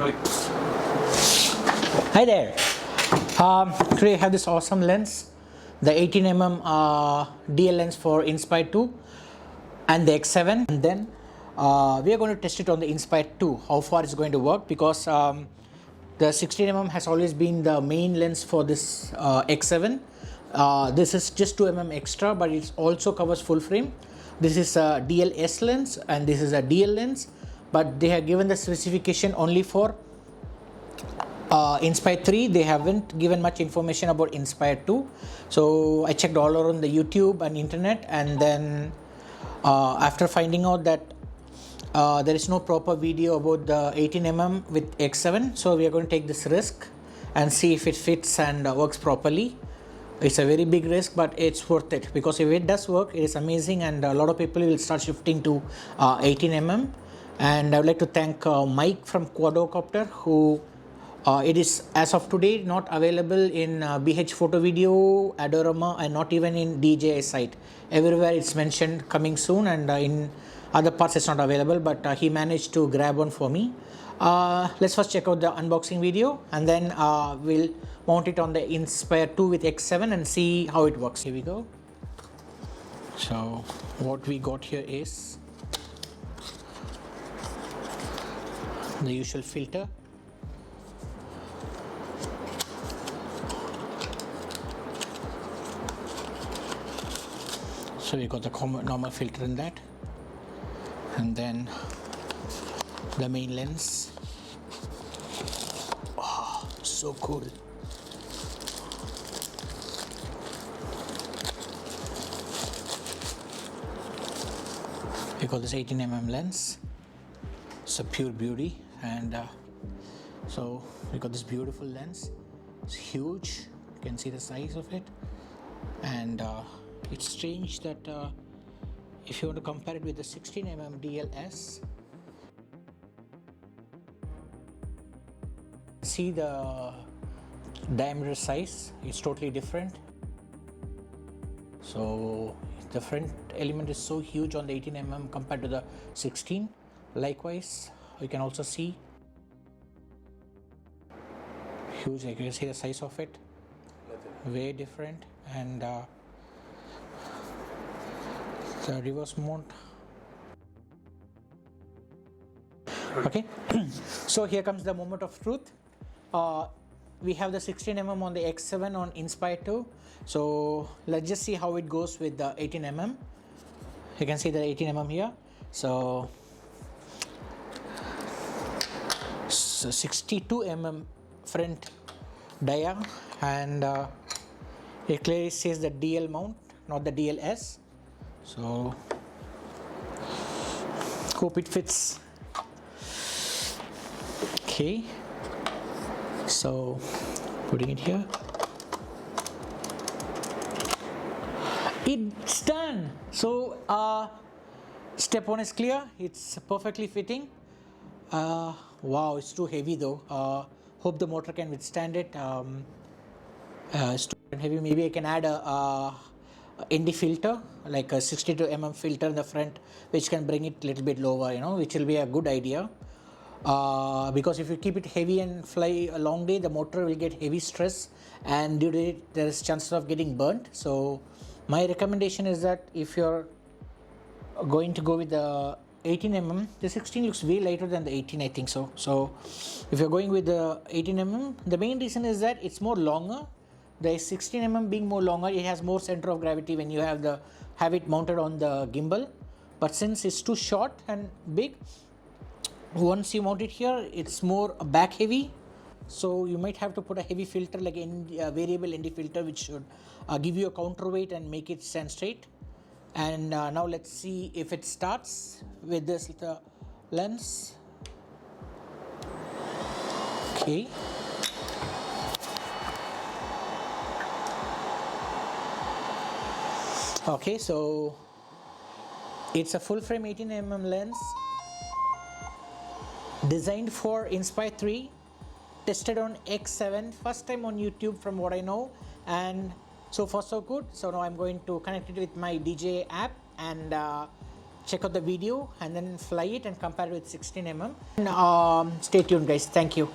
Hi there. Today I have this awesome lens, the 18mm DL lens for Inspire 2 and the X7, and then we are going to test it on the Inspire 2, how far it's going to work, because the 16mm has always been the main lens for this X7. This is just 2mm extra, but it also covers full frame. This is a DLS lens and this is a DL lens, but they have given the specification only for Inspire 3. They haven't given much information about Inspire 2. So I checked all around the YouTube and internet, and then after finding out that there is no proper video about the 18mm with X7, so we are going to take this risk and see if it fits and works properly. It's a very big risk, but it's worth it, because if it does work, it is amazing, and a lot of people will start shifting to 18mm. And I would like to thank Mike from Quadcopter, who it is as of today not available in BH Photo Video, Adorama, and not even in DJI site. Everywhere it's mentioned coming soon, and in other parts it's not available, but he managed to grab one for me. Let's first check out the unboxing video, and then we'll mount it on the Inspire 2 with X7 and see how it works. Here we go. So what we got here is the usual filter. So we got the normal filter in that, and then the main lens. Oh, so cool. We got this 18mm lens. It's a pure beauty, and so we got this beautiful lens. It's huge. You can see the size of it, and it's strange that if you want to compare it with the 16mm DLS, see the diameter size, it's totally different. So the front element is so huge on the 18mm compared to the 16. Likewise, you can also see huge. You can see the size of it, way different. And the reverse mount. Okay. So here comes the moment of truth. We have the 16mm on the X7 on Inspire 2. So let's just see how it goes with the 18mm. You can see the 18mm here. So 62mm front dia, and it clearly says the DL mount, not the DLS. So hope it fits. Okay, so putting it here, it's done. So step 1 is clear. It's perfectly fitting. Wow, it's too heavy though. Hope the motor can withstand it. It's too heavy. Maybe I can add a ND filter, like a 62mm filter in the front, which can bring it a little bit lower, which will be a good idea. Because if you keep it heavy and fly a long day, the motor will get heavy stress, and due to it, there is chances of getting burnt. So my recommendation is that if you're going to go with the 18mm, the 16 looks way lighter than the 18, I think so. So if you're going with the 18mm, the main reason is that it's more longer. The 16mm being more longer, it has more center of gravity when you have it mounted on the gimbal. But since it's too short and big, once you mount it here, it's more back heavy. So you might have to put a heavy filter, like a variable ND filter, which should give you a counterweight and make it stand straight. And now let's see if it starts with this lens. Okay. Okay, so it's a full frame 18mm lens designed for Inspire 3, tested on X7, first time on YouTube from what I know, and so far so good. So now I'm going to connect it with my DJI app and check out the video and then fly it and compare it with 16mm. Stay tuned guys. Thank you.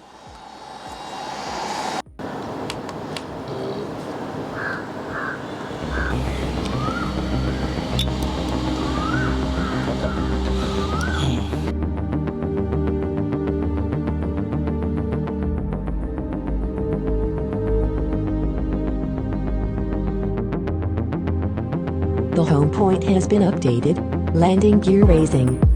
The home point has been updated. Landing gear raising.